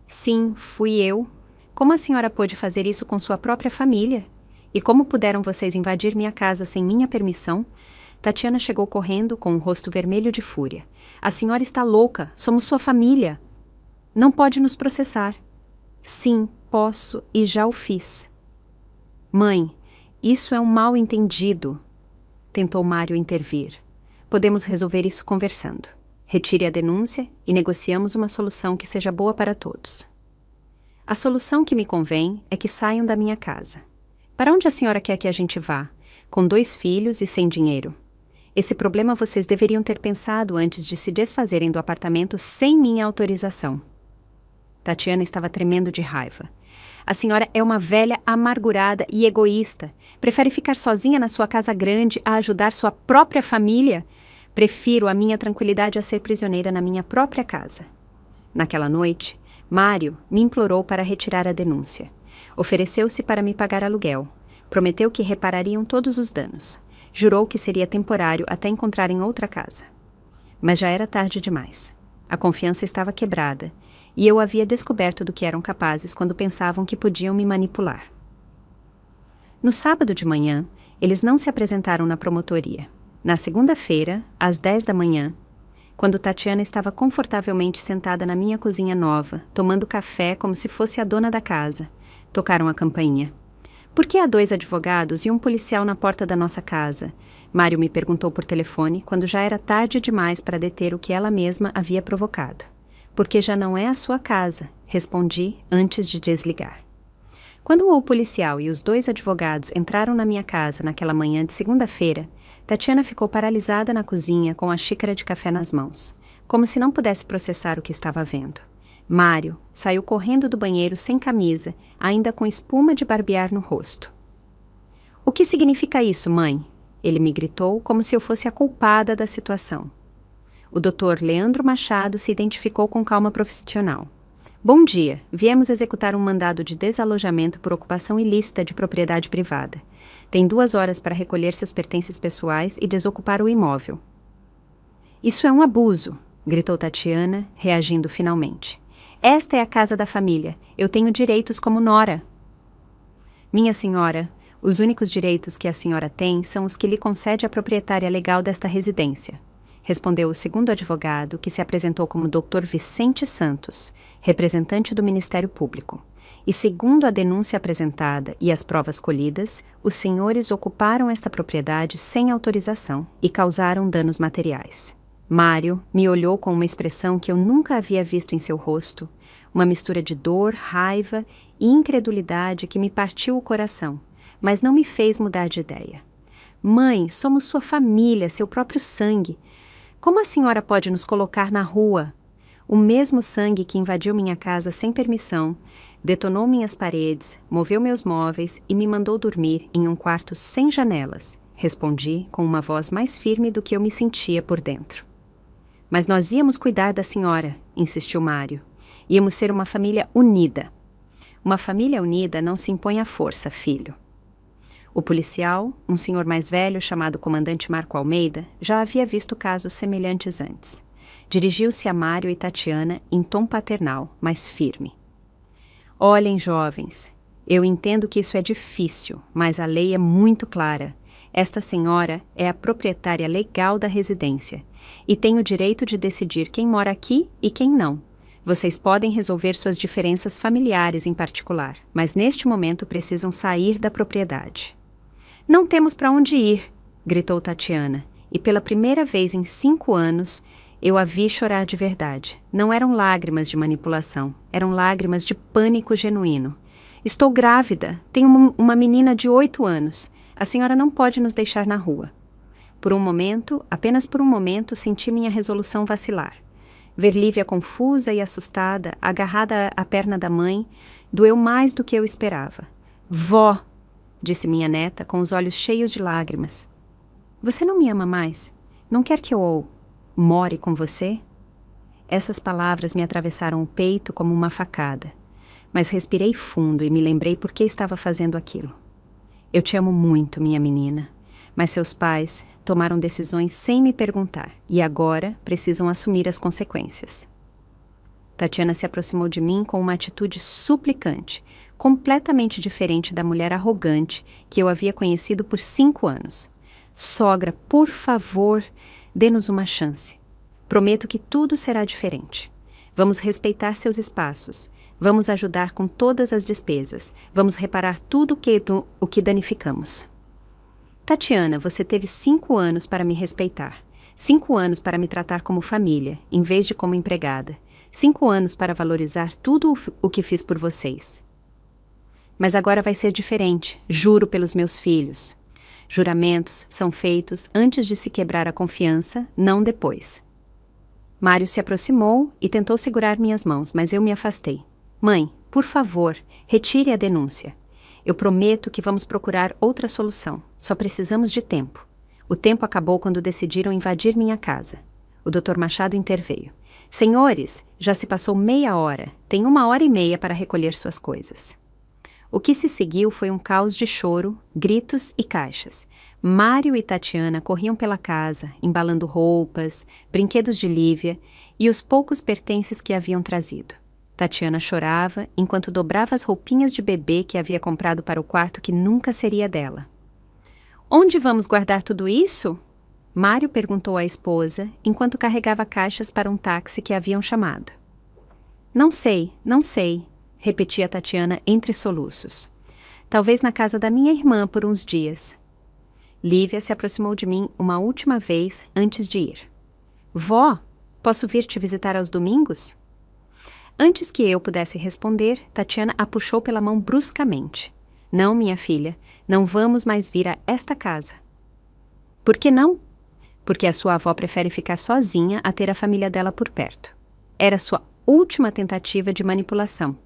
Sim, fui eu. Como a senhora pôde fazer isso com sua própria família? E como puderam vocês invadir minha casa sem minha permissão? Tatiana chegou correndo com o rosto vermelho de fúria. A senhora está louca, somos sua família. Não pode nos processar. Sim, posso e já o fiz. Mãe, isso é um mal-entendido. Tentou Mário intervir. Podemos resolver isso conversando. Retire a denúncia e negociamos uma solução que seja boa para todos. A solução que me convém é que saiam da minha casa. Para onde a senhora quer que a gente vá? Com 2 filhos e sem dinheiro. Esse problema vocês deveriam ter pensado antes de se desfazerem do apartamento sem minha autorização. Tatiana estava tremendo de raiva. A senhora é uma velha amargurada e egoísta. Prefere ficar sozinha na sua casa grande a ajudar sua própria família? Prefiro a minha tranquilidade a ser prisioneira na minha própria casa. Naquela noite, Mário me implorou para retirar a denúncia. Ofereceu-se para me pagar aluguel. Prometeu que reparariam todos os danos. Jurou que seria temporário até encontrarem outra casa. Mas já era tarde demais. A confiança estava quebrada, e eu havia descoberto do que eram capazes quando pensavam que podiam me manipular. No sábado de manhã, eles não se apresentaram na promotoria. Na segunda-feira, às 10 da manhã, quando Tatiana estava confortavelmente sentada na minha cozinha nova, tomando café como se fosse a dona da casa, tocaram a campainha. Por que há 2 advogados e um policial na porta da nossa casa? Mário me perguntou por telefone, quando já era tarde demais para deter o que ela mesma havia provocado. Porque já não é a sua casa, respondi antes de desligar. Quando o policial e os 2 advogados entraram na minha casa naquela manhã de segunda-feira, Tatiana ficou paralisada na cozinha com a xícara de café nas mãos, como se não pudesse processar o que estava vendo. Mário saiu correndo do banheiro sem camisa, ainda com espuma de barbear no rosto. O que significa isso, mãe? Ele me gritou como se eu fosse a culpada da situação. O Dr. Leandro Machado se identificou com calma profissional. Bom dia, viemos executar um mandado de desalojamento por ocupação ilícita de propriedade privada. Tem 2 horas para recolher seus pertences pessoais e desocupar o imóvel. Isso é um abuso, gritou Tatiana, reagindo finalmente. Esta é a casa da família. Eu tenho direitos como nora. Minha senhora, os únicos direitos que a senhora tem são os que lhe concede a proprietária legal desta residência. respondeu o segundo advogado, que se apresentou como Dr. Vicente Santos, representante do Ministério Público. E segundo a denúncia apresentada e as provas colhidas, os senhores ocuparam esta propriedade sem autorização e causaram danos materiais. Mário me olhou com uma expressão que eu nunca havia visto em seu rosto, uma mistura de dor, raiva e incredulidade que me partiu o coração, mas não me fez mudar de ideia. Mãe, somos sua família, seu próprio sangue. Como a senhora pode nos colocar na rua? O mesmo sangue que invadiu minha casa sem permissão, detonou minhas paredes, moveu meus móveis e me mandou dormir em um quarto sem janelas, respondi com uma voz mais firme do que eu me sentia por dentro. Mas nós íamos cuidar da senhora, insistiu Mário. Íamos ser uma família unida. Uma família unida não se impõe à força, filho. O policial, um senhor mais velho chamado comandante Marco Almeida, já havia visto casos semelhantes antes. Dirigiu-se a Mário e Tatiana em tom paternal, mas firme. Olhem, jovens, eu entendo que isso é difícil, mas a lei é muito clara. Esta senhora é a proprietária legal da residência e tem o direito de decidir quem mora aqui e quem não. Vocês podem resolver suas diferenças familiares em particular, mas neste momento precisam sair da propriedade. Não temos para onde ir, gritou Tatiana, e pela primeira vez em 5 anos eu a vi chorar de verdade. Não eram lágrimas de manipulação, eram lágrimas de pânico genuíno. Estou grávida, tenho uma menina de 8 anos. A senhora não pode nos deixar na rua. Por um momento, apenas por um momento, senti minha resolução vacilar. Ver Lívia confusa e assustada, agarrada à perna da mãe, doeu mais do que eu esperava. Vó, disse minha neta, com os olhos cheios de lágrimas. Você não me ama mais? Não quer que eu more com você? Essas palavras me atravessaram o peito como uma facada, mas respirei fundo e me lembrei por que estava fazendo aquilo. Eu te amo muito, minha menina, mas seus pais tomaram decisões sem me perguntar e agora precisam assumir as consequências. Tatiana se aproximou de mim com uma atitude suplicante, completamente diferente da mulher arrogante que eu havia conhecido por 5 anos. Sogra, por favor, dê-nos uma chance. Prometo que tudo será diferente. Vamos respeitar seus espaços. Vamos ajudar com todas as despesas. Vamos reparar tudo o que danificamos. Tatiana, você teve 5 anos para me respeitar. 5 anos para me tratar como família, em vez de como empregada. 5 anos para valorizar tudo o que fiz por vocês. Mas agora vai ser diferente, juro pelos meus filhos. Juramentos são feitos antes de se quebrar a confiança, não depois. Mário se aproximou e tentou segurar minhas mãos, mas eu me afastei. Mãe, por favor, retire a denúncia. Eu prometo que vamos procurar outra solução. Só precisamos de tempo. O tempo acabou quando decidiram invadir minha casa. O Dr. Machado interveio. Senhores, já se passou meia hora. Tem 1h30 para recolher suas coisas. O que se seguiu foi um caos de choro, gritos e caixas. Mário e Tatiana corriam pela casa, embalando roupas, brinquedos de Lívia e os poucos pertences que haviam trazido. Tatiana chorava enquanto dobrava as roupinhas de bebê que havia comprado para o quarto que nunca seria dela. Onde vamos guardar tudo isso? Mário perguntou à esposa enquanto carregava caixas para um táxi que haviam chamado. Não sei, repetia Tatiana entre soluços. Talvez na casa da minha irmã por uns dias. Lívia se aproximou de mim uma última vez antes de ir. Vó, posso vir te visitar aos domingos? Antes que eu pudesse responder, Tatiana a puxou pela mão bruscamente. Não, minha filha, não vamos mais vir a esta casa. Por que não? Porque a sua avó prefere ficar sozinha a ter a família dela por perto. Era sua última tentativa de manipulação.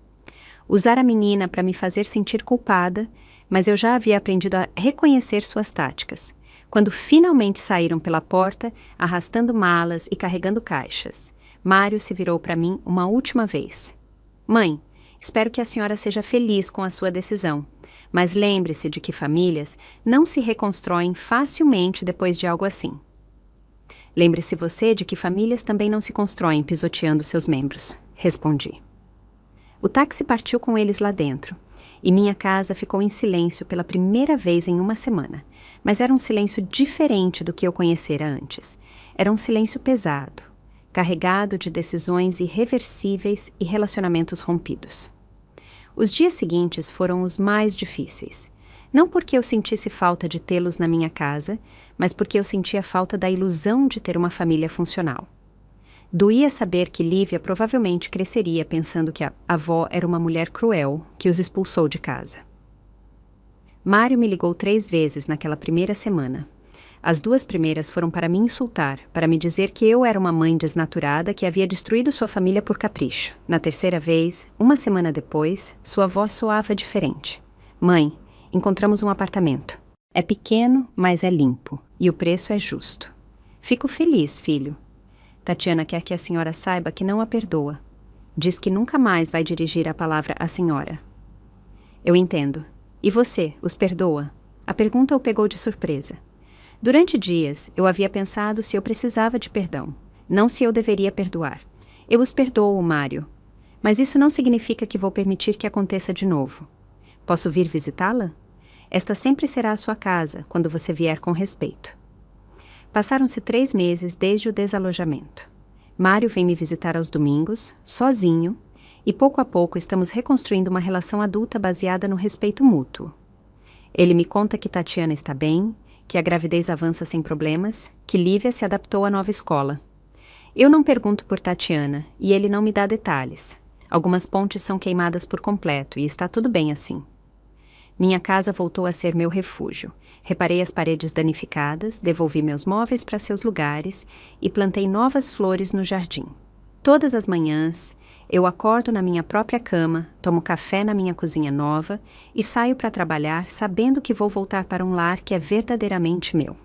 Usar a menina para me fazer sentir culpada, mas eu já havia aprendido a reconhecer suas táticas. Quando finalmente saíram pela porta, arrastando malas e carregando caixas, Mário se virou para mim uma última vez. Mãe, espero que a senhora seja feliz com a sua decisão, mas lembre-se de que famílias não se reconstroem facilmente depois de algo assim. Lembre-se você de que famílias também não se constroem pisoteando seus membros, respondi. O táxi partiu com eles lá dentro, e minha casa ficou em silêncio pela primeira vez em uma semana, mas era um silêncio diferente do que eu conhecera antes. Era um silêncio pesado, carregado de decisões irreversíveis e relacionamentos rompidos. Os dias seguintes foram os mais difíceis. Não porque eu sentisse falta de tê-los na minha casa, mas porque eu sentia falta da ilusão de ter uma família funcional. Doía saber que Lívia provavelmente cresceria pensando que a avó era uma mulher cruel que os expulsou de casa. Mário me ligou 3 vezes naquela primeira semana. As 2 primeiras foram para me insultar, para me dizer que eu era uma mãe desnaturada que havia destruído sua família por capricho. Na terceira vez, uma semana depois, sua voz soava diferente. Mãe, encontramos um apartamento. É pequeno, mas é limpo, e o preço é justo. Fico feliz, filho. Tatiana quer que a senhora saiba que não a perdoa. Diz que nunca mais vai dirigir a palavra à senhora. Eu entendo. E você, os perdoa? A pergunta o pegou de surpresa. Durante dias, eu havia pensado se eu precisava de perdão, não se eu deveria perdoar. Eu os perdoo, Mário. Mas isso não significa que vou permitir que aconteça de novo. Posso vir visitá-la? Esta sempre será a sua casa, quando você vier com respeito. Passaram-se 3 meses desde o desalojamento. Mário vem me visitar aos domingos, sozinho, e pouco a pouco estamos reconstruindo uma relação adulta baseada no respeito mútuo. Ele me conta que Tatiana está bem, que a gravidez avança sem problemas, que Lívia se adaptou à nova escola. Eu não pergunto por Tatiana, e ele não me dá detalhes. Algumas pontes são queimadas por completo, e está tudo bem assim. Minha casa voltou a ser meu refúgio. Reparei as paredes danificadas, devolvi meus móveis para seus lugares e plantei novas flores no jardim. Todas as manhãs, eu acordo na minha própria cama, tomo café na minha cozinha nova e saio para trabalhar sabendo que vou voltar para um lar que é verdadeiramente meu.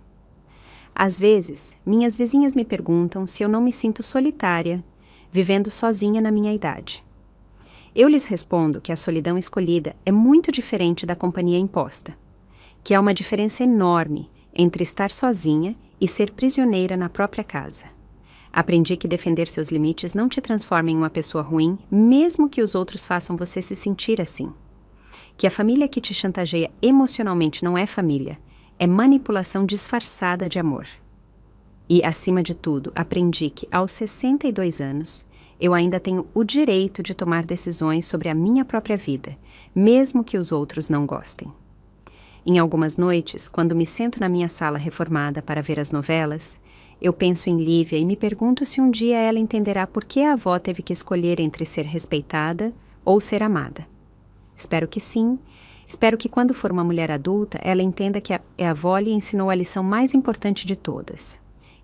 Às vezes, minhas vizinhas me perguntam se eu não me sinto solitária, vivendo sozinha na minha idade. Eu lhes respondo que a solidão escolhida é muito diferente da companhia imposta, que há uma diferença enorme entre estar sozinha e ser prisioneira na própria casa. Aprendi que defender seus limites não te transforma em uma pessoa ruim, mesmo que os outros façam você se sentir assim. Que a família que te chantageia emocionalmente não é família, é manipulação disfarçada de amor. E, acima de tudo, aprendi que, aos 62 anos, eu ainda tenho o direito de tomar decisões sobre a minha própria vida, mesmo que os outros não gostem. Em algumas noites, quando me sento na minha sala reformada para ver as novelas, eu penso em Lívia e me pergunto se um dia ela entenderá por que a avó teve que escolher entre ser respeitada ou ser amada. Espero que sim. Espero que quando for uma mulher adulta, ela entenda que a avó lhe ensinou a lição mais importante de todas.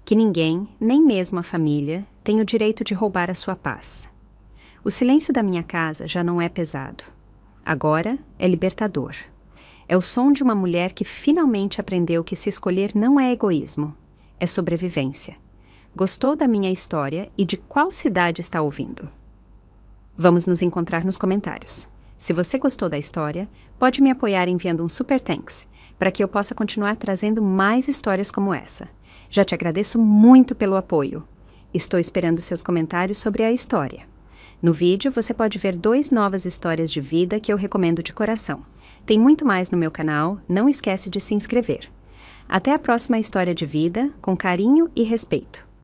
Que ninguém, nem mesmo a família, tem o direito de roubar a sua paz. O silêncio da minha casa já não é pesado. Agora é libertador. É o som de uma mulher que finalmente aprendeu que se escolher não é egoísmo, é sobrevivência. Gostou da minha história e de qual cidade está ouvindo? Vamos nos encontrar nos comentários. Se você gostou da história, pode me apoiar enviando um super thanks, para que eu possa continuar trazendo mais histórias como essa. Já te agradeço muito pelo apoio. Estou esperando seus comentários sobre a história. No vídeo, você pode ver 2 novas histórias de vida que eu recomendo de coração. Tem muito mais no meu canal, não esquece de se inscrever. Até a próxima história de vida, com carinho e respeito.